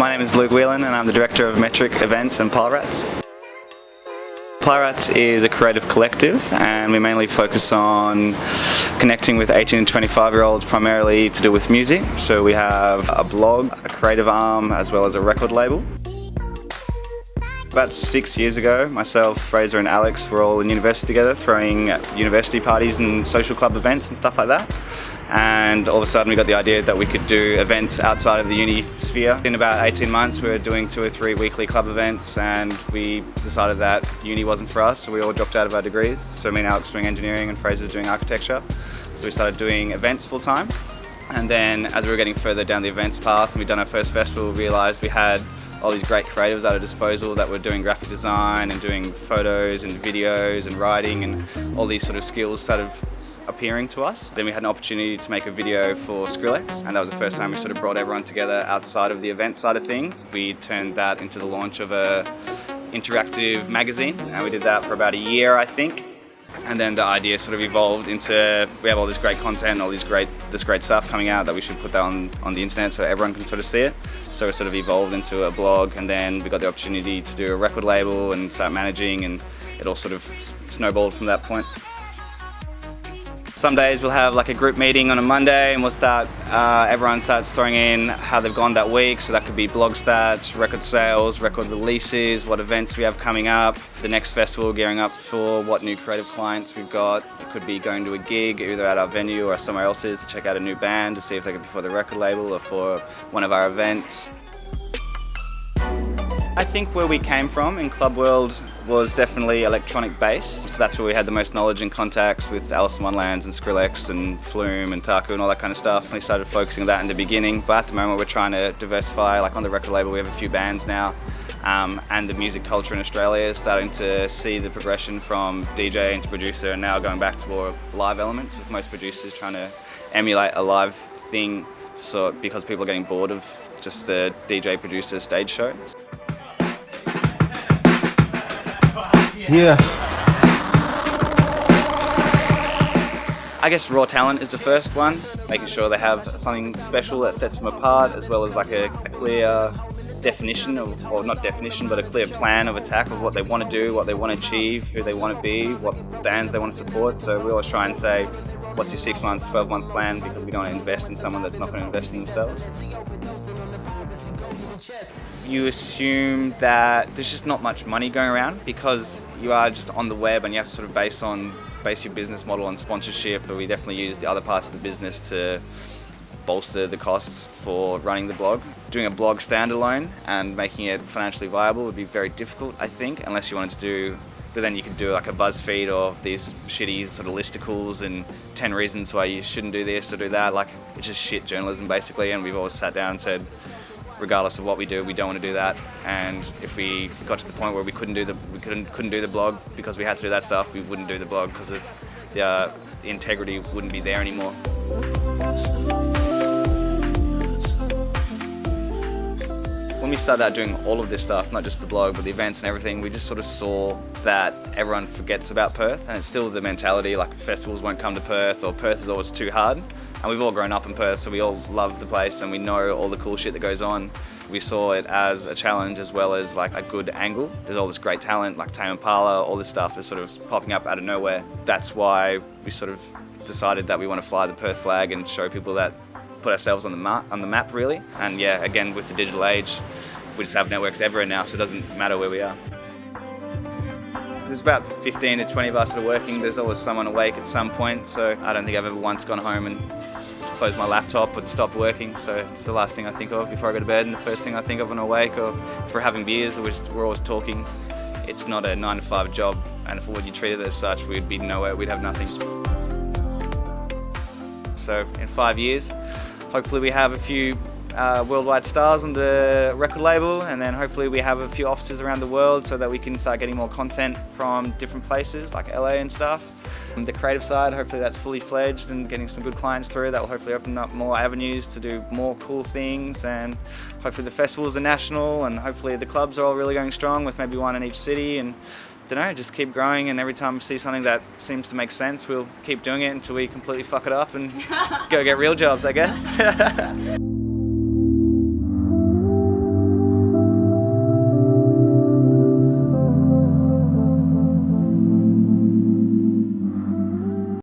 My name is Luke Whelan and I'm the Director of Metric Events and Pilerats. Pilerats is a creative collective and we mainly focus on connecting with 18 and 25-year-olds primarily to do with music. So we have a blog, a creative arm, as well as a record label. About 6 years ago, myself, Fraser and Alex were all in university together throwing university parties and social club events and stuff like that. And all of a sudden we got the idea that we could do events outside of the uni sphere. In about 18 months we were doing 2 or 3 weekly club events and we decided that uni wasn't for us, so we all dropped out of our degrees. So me and Alex were doing engineering and Fraser was doing architecture. So we started doing events full time. And then as we were getting further down the events path and we'd done our first festival, we realised we had all these great creatives at our disposal that were doing graphic design and doing photos and videos and writing and all these sort of skills started appearing to us. Then we had an opportunity to make a video for Skrillex, and that was the first time we sort of brought everyone together outside of the event side of things. We turned that into the launch of a interactive magazine, and we did that for about a year, I think. And then the idea sort of evolved into, we have all this great content, all this great stuff coming out that we should put that on the internet so everyone can sort of see it. So it sort of evolved into a blog, and then we got the opportunity to do a record label and start managing, and it all sort of snowballed from that point. Some days we'll have like a group meeting on a Monday and we'll start, everyone starts throwing in how they've gone that week. So that could be blog stats, record sales, record releases, what events we have coming up, the next festival, gearing up for what new creative clients we've got. It could be going to a gig either at our venue or somewhere else's to check out a new band to see if they could be for the record label or for one of our events. I think where we came from in club world was definitely electronic based. So that's where we had the most knowledge and contacts with Alice in Wonderland and Skrillex and Flume and Taku and all that kind of stuff. We started focusing on that in the beginning, but at the moment we're trying to diversify. Like on the record label we have a few bands now, and the music culture in Australia is starting to see the progression from DJ into producer and now going back to more live elements, with most producers trying to emulate a live thing, so because people are getting bored of just the DJ producer stage show. Yeah. I guess raw talent is the first one, making sure they have something special that sets them apart, as well as like a clear definition of, or not definition, but a clear plan of attack of what they want to do, what they want to achieve, who they want to be, what bands they want to support. So we always try and say, what's your 6 months, 12-month plan, because we don't want to invest in someone that's not going to invest in themselves. You assume that there's just not much money going around because you are just on the web and you have to sort of base your business model on sponsorship, but we definitely use the other parts of the business to bolster the costs for running the blog. Doing a blog standalone and making it financially viable would be very difficult, I think, unless you wanted to do, but then you could do like a BuzzFeed or these shitty sort of listicles and 10 reasons why you shouldn't do this or do that. Like, it's just shit journalism basically, and we've always sat down and said, regardless of what we do, we don't want to do that. And if we got to the point where we couldn't do the blog because we had to do that stuff, we wouldn't do the blog because the integrity wouldn't be there anymore. When we started out doing all of this stuff, not just the blog, but the events and everything, we just sort of saw that everyone forgets about Perth, and it's still the mentality, like festivals won't come to Perth, or Perth is always too hard. And we've all grown up in Perth, so we all love the place and we know all the cool shit that goes on. We saw it as a challenge as well as like a good angle. There's all this great talent, like Tame Impala, all this stuff is sort of popping up out of nowhere. That's why we sort of decided that we want to fly the Perth flag and show people that, put ourselves on the map really. And yeah, again, with the digital age, we just have networks everywhere now, so it doesn't matter where we are. There's about 15 to 20 of us that are working. There's always someone awake at some point, so I don't think I've ever once gone home and closed my laptop and stopped working. So it's the last thing I think of before I go to bed, and the first thing I think of when I'm awake, or if we're having beers, we're always talking. It's not a 9-to-5 job, and if you treated it as such, we'd be nowhere, we'd have nothing. So in 5 years, hopefully we have a few worldwide stars on the record label, and then hopefully we have a few offices around the world so that we can start getting more content from different places like LA and stuff. And the creative side, hopefully that's fully fledged and getting some good clients through. That will hopefully open up more avenues to do more cool things, and hopefully the festivals are national, and hopefully the clubs are all really going strong with maybe one in each city, and don't know, just keep growing, and every time we see something that seems to make sense, we'll keep doing it until we completely fuck it up and go get real jobs, I guess.